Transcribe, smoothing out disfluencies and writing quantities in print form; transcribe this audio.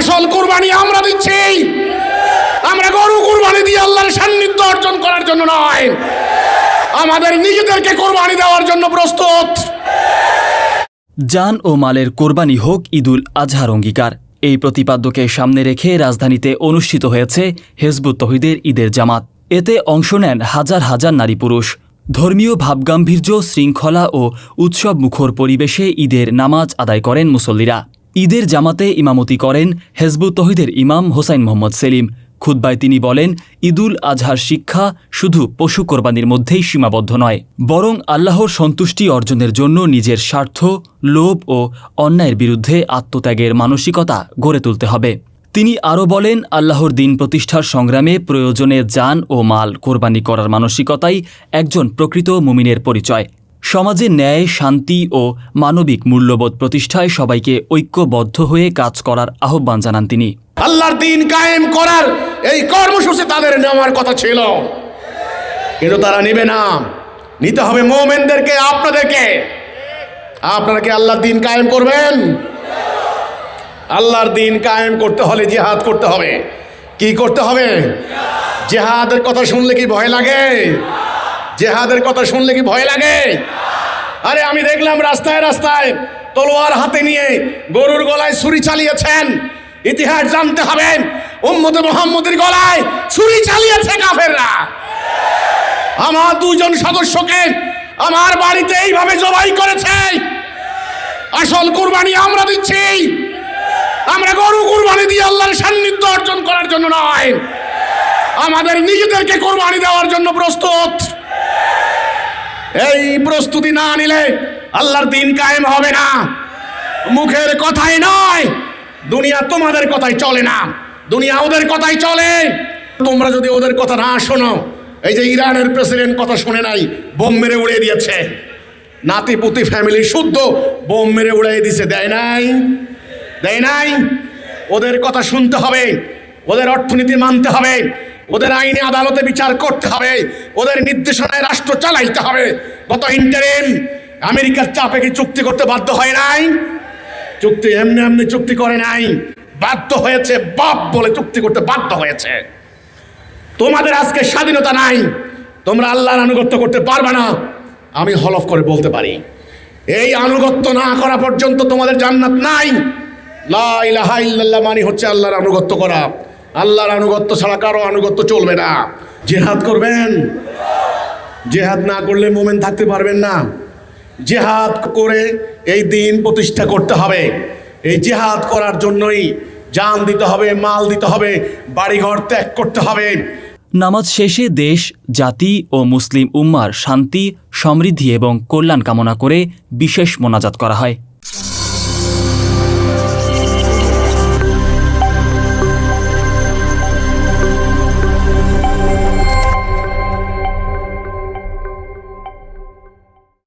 আসল কুরবানি আমরা দিচ্ছি। আমরা গরু কুরবানি দিয়ে আল্লাহর সান্নিধ্য অর্জন করার জন্য নয়, আমাদের নিজেদেরকে কুরবানি দেওয়ার জন্য প্রস্তুত। জান ও মালের কোরবানি হোক ঈদুল আজহার অঙ্গীকার, এই প্রতিপাদ্যকে সামনে রেখে রাজধানীতে অনুষ্ঠিত হয়েছে হিজবুত তৌহিদের ঈদের জামাত। এতে অংশ নেন হাজার হাজার নারী পুরুষ। ধর্মীয় ভাবগাম্ভীর্য, শৃঙ্খলা ও উৎসব মুখর পরিবেশে ঈদের নামাজ আদায় করেন মুসল্লিরা। ঈদের জামাতে ইমামতি করেন হিজবুত তৌহিদের ইমাম হোসাইন মোহাম্মদ সেলিম। খুতবায় তিনি বলেন, ঈদুল আজহার শিক্ষা শুধু পশু কোরবানির মধ্যেই সীমাবদ্ধ নয়, বরং আল্লাহর সন্তুষ্টি অর্জনের জন্য নিজের স্বার্থ, লোভ ও অন্যায়ের বিরুদ্ধে আত্মত্যাগের মানসিকতা গড়ে তুলতে হবে। তিনি আরও বলেন, আল্লাহর দিন প্রতিষ্ঠার সংগ্রামে প্রয়োজনে জান ও মাল কোরবানি করার মানসিকতাই একজন প্রকৃত মুমিনের পরিচয়। সমাজে ন্যায়, শান্তি ও মানবিক মূল্যবোধ প্রতিষ্ঠায় সবাইকে ঐক্যবদ্ধ হয়ে কাজ করার আহ্বান জানান তিনি। আল্লাহর দিন কায়েম করার এই কর্মসূচি তাদের নেওয়ার কথা ছিল, কিন্তু তারা নেবে না। নিতে হবে মুমিনদেরকে, আপনাদেরকে। আপনারা কি আল্লাহর দিন কায়েম করবেন? আল্লাহর দিন কায়েম করতে হলে জিহাদ করতে হবে। কি করতে হবে? জিহাদের কথা শুনলে কি ভয় লাগে? জিহাদের কথা শুনলে কি ভয় লাগে? আরে আমি দেখলাম রাস্তায় রাস্তায় তলোয়ার হাতে নিয়ে গরুর গলায় ছুরি চালিয়েছেন। ইতিহাস জানতে হবে, উম্মতে মুহাম্মদের গলায় ছুরি চালিয়েছে কাফেররা। আমার দুজন সদস্যকে আমার বাড়িতে এইভাবে জবাই করেছে। আসল কুরবানি আমরা দিচ্ছি। আমরা গরু কুরবানি দিয়ে আল্লাহর সান্নিধ্য অর্জন করার জন্য নয়, আমাদের নিজেদেরকে কুরবানি দেওয়ার জন্য প্রস্তুত। এই প্রস্তুতি না নিলে আল্লাহর দিন কায়েম হবে না। মুখের কথাই নয়, দুনিয়া তোমাদের কথাই চলে না, দুনিয়া ওদের কথাই চলে। তোমরা যদি ওদের কথা না শোনো, এই যে ইরানের প্রেসিডেন্ট কথা শুনে নাই, বোম মেরে উড়িয়ে দিয়েছে। নাতিপুতি ফ্যামিলি শুদ্ধ বোম মেরে উড়িয়ে দিছে, দেয় নাই? দেয় নাই? ওদের কথা শুনতে হবে, ওদের অর্থনীতি মানতে হবে, ওদের আইনে আদালতে বিচার করতে হবে, ওদের নির্দেশনায় রাষ্ট্র চালাইতে হবে। গত ইন্টারিম আমেরিকার চাপে কি চুক্তি করতে বাধ্য হয় নাই? চুক্তি এমনি এমনি চুক্তি করে নাই, বাধ্য হয়েছে, বাপ বলে চুক্তি করতে বাধ্য হয়েছে। তোমাদের আজকে স্বাধীনতা নাই, তোমরা আল্লাহর আনুগত্য করতে পারবে না, আমি হলফ করে বলতে পারি। এই আনুগত্য না করা পর্যন্ত তোমাদের জান্নাত নাই। লা ইলাহা ইল্লাল্লাহ মানে হচ্ছে আল্লাহর আনুগত্য করা। আল্লাহর আনুগত্য ছাড়া কারো আনুগত্য চলবে না। জিহাদ করবেন, জিহাদ না করলে মুমিন থাকতে পারবেন না। জিহাদ করে এই দিন প্রতিষ্ঠা করতে হবে। এই জিহাদ করার জন্যই জান দিতে হবে, মাল দিতে হবে, বাড়িঘর ত্যাগ করতে হবে। নামাজ শেষে দেশ, জাতি ও মুসলিম উম্মার শান্তি, সমৃদ্ধি এবং কল্যাণ কামনা করে বিশেষ মোনাজাত করা হয়।